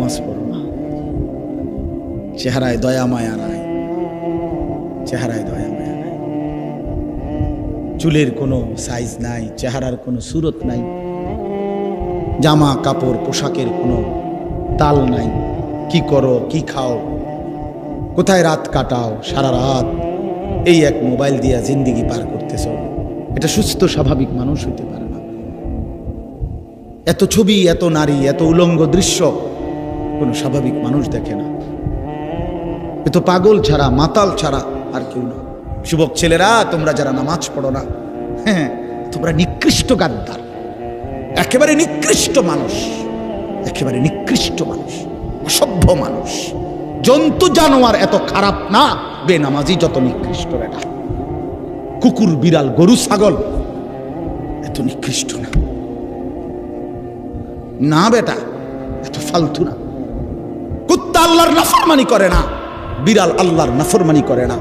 নামাজ পড়ো না। চেহারায় দয়া মায়া নাই, চেহারায় দয়া মায়া নাই, চুলের কোনো সাইজ নাই, চেহারার কোনো সুরত নাই, জামা কাপড় পোশাকের কোনো তাল নাই। কি করো, কি খাও, কোথায় রাত কাটাও, সারা রাত এই এক মোবাইল দিয়া জিন্দিগি পার করতেছ। এটা সুস্থ স্বাভাবিক মানুষ হইতে পারে না। এত ছবি, এত নারী, এত উলঙ্গ দৃশ্য কোনো স্বাভাবিক মানুষ দেখে না। এ তো পাগল ছাড়া, মাতাল ছাড়া আর কেউ না। যুবক ছেলেরা, তোমরা যারা নামাজ পড়ো না, হ্যাঁ, তোমরা নিকৃষ্ট গাদ্দার, একেবারে নিকৃষ্ট মানুষ, একেবারে নিকৃষ্ট মানুষ, অসভ্য মানুষ। জন্তু জানোয়ার এত খারাপ না, বেনামাজি যত নিকৃষ্ট। এটা কুকুর, বিড়াল, গরু, ছাগল এত নিকৃষ্ট না। না বেটা, এত ফালতু না। কুত্তা আল্লাহর নাফরমানি করে না, বিড়াল আল্লাহর নাফরমানি করে না,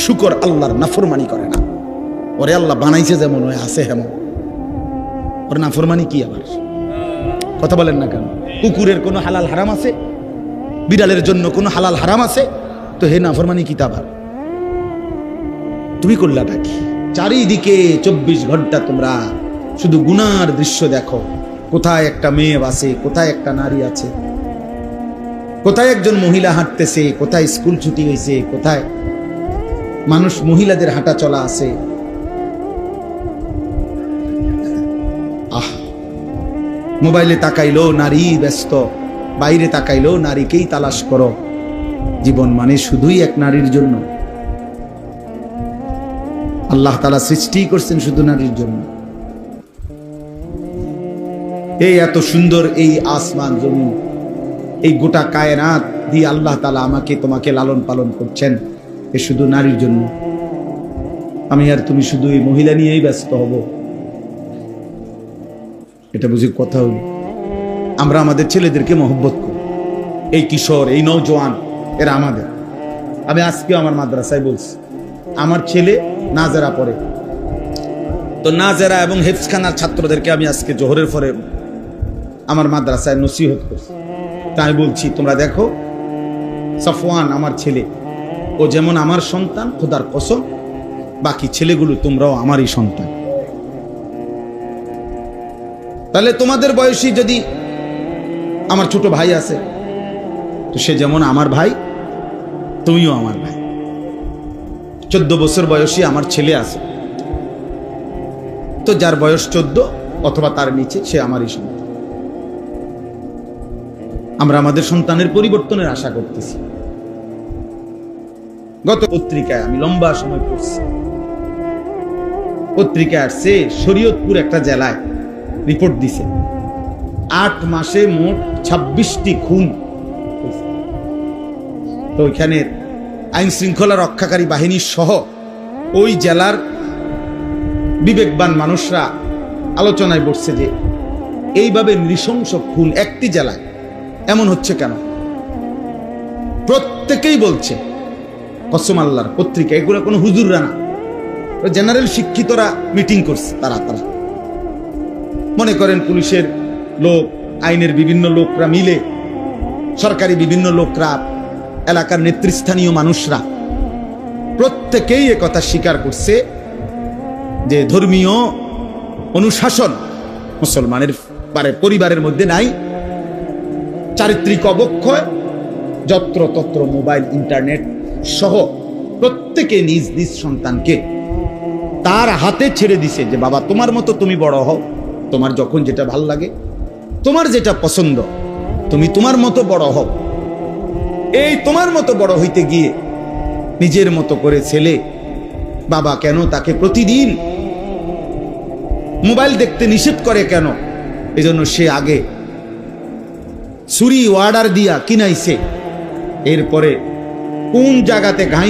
শুকর আল্লাহর নাফরমানি করে না। ওরে আল্লাহ বানাইছে যেমন, ওই আছে হেমন। ওর নাফরমানি কি আবার? কথা বলেন না কেন? কুকুরের কোনো হালাল হারাম আছে? বিড়ালের জন্য কোনো হালাল হারাম আছে? তো হে নাফরমানি কি তা আবার? তুমি করলাটা কি? চারিদিকে 24 ঘন্টা তোমরা শুধু গুনার দৃশ্য দেখো। কোথায় একটা মেয়ে আছে, কোথায় একটা নারী আছে, কোথায় একজন মহিলা হাঁটতেছে, কোথায় স্কুল ছুটি হয়েছে, কোথায় মানুষ মহিলাদের হাঁটা চলা আছে। মোবাইলে তাকাইলো নারী ব্যস্ত, বাইরে তাকাইলো নারীকেই তালাশ করো। জীবন মানে শুধুই এক নারীর জন্য। আল্লাহ তাআলা সৃষ্টি করছেন শুধু নারীর জন্য। এই এত সুন্দর এই আসমান জমিন, এই গোটা কায়নাত দিয়ে আল্লাহ তাআলা আমাকে তোমাকে লালন পালন করছেন, এ শুধু নারীর জন্য। আমি আর তুমি শুধু এই মহিলা নিয়েই ব্যস্ত হব, এটা বুঝি কথা হল? আমরা আমাদের ছেলেদেরকে মহব্বত করি। এই কিশোর, এই নওজোয়ান, এরা আমাদের। আমি আজকে আমার মাদ্রাসায় বলছি, আমার ছেলে নাজেরা পড়ে, তো নাজেরা এবং হেফজখানার ছাত্রদেরকে আমি আজকে জোহরের পরে আমার মাদ্রাসায় নসিহত করছি। তাই বলছি, তোমরা দেখো, সফওয়ান আমার ছেলে, ও যেমন আমার সন্তান, খোদার কসম, বাকি ছেলেগুলো তোমরাও আমারই সন্তান। তাহলে তোমাদের বয়সী যদি আমার ছোট ভাই আছে, তো সে যেমন আমার ভাই, তুমিও আমার ভাই। 14 বছর বয়সী আমার ছেলে আছে, তো যার বয়স 14 অথবা তার নিচে, সে আমারই সন্তান। আমরা আমাদের সন্তানের পরিবর্তনের আশা করতেছি। গত পত্রিকায় আমি লম্বা সময় পড়ছি, পত্রিকায় আসছে শরীয়তপুর একটা জেলায় রিপোর্ট দিছে 8 মাসে মোট 26টি খুন। তো ওইখানে আইন শৃঙ্খলা রক্ষাকারী বাহিনী সহ ওই জেলার বিবেকবান মানুষরা আলোচনায় বসছে যে এইভাবে নৃশংস খুন একটি জেলায় এমন হচ্ছে কেন। প্রত্যেকেই বলছে, কসম আল্লাহর, পত্রিকা, এগুলো কোনো হুজুররা না, জেনারেল শিক্ষিতরা মিটিং করছে। তারা মনে করেন পুলিশের লোক, আইনের বিভিন্ন লোকরা মিলে, সরকারি বিভিন্ন লোকরা, এলাকার নেতৃস্থানীয় মানুষরা প্রত্যেকেই একথা স্বীকার করছে যে ধর্মীয় অনুশাসন মুসলমানের পরিবারের মধ্যে নাই। চারিত্রিক অবক্ষয়, যত্র তত্র মোবাইল, ইন্টারনেট সহ প্রত্যেকে নিজ নিজ সন্তানকে তার হাতে ছেড়ে দিছে যে বাবা, তোমার মতো তুমি বড় হও, তোমার যখন যেটা ভাল লাগে, তোমার যেটা পছন্দ, তুমি তোমার মতো বড় হও। এই তোমার মতো বড় হইতে গিয়ে নিজের মতো করে ছেলে, বাবা কেন তাকে প্রতিদিন মোবাইল দেখতে নিষেধ করে কেন? এজন্য সে আগে ছুরি অর্ডার দিয়া কিনাইছে, এরপরে কোন জায়গাতে ঘাই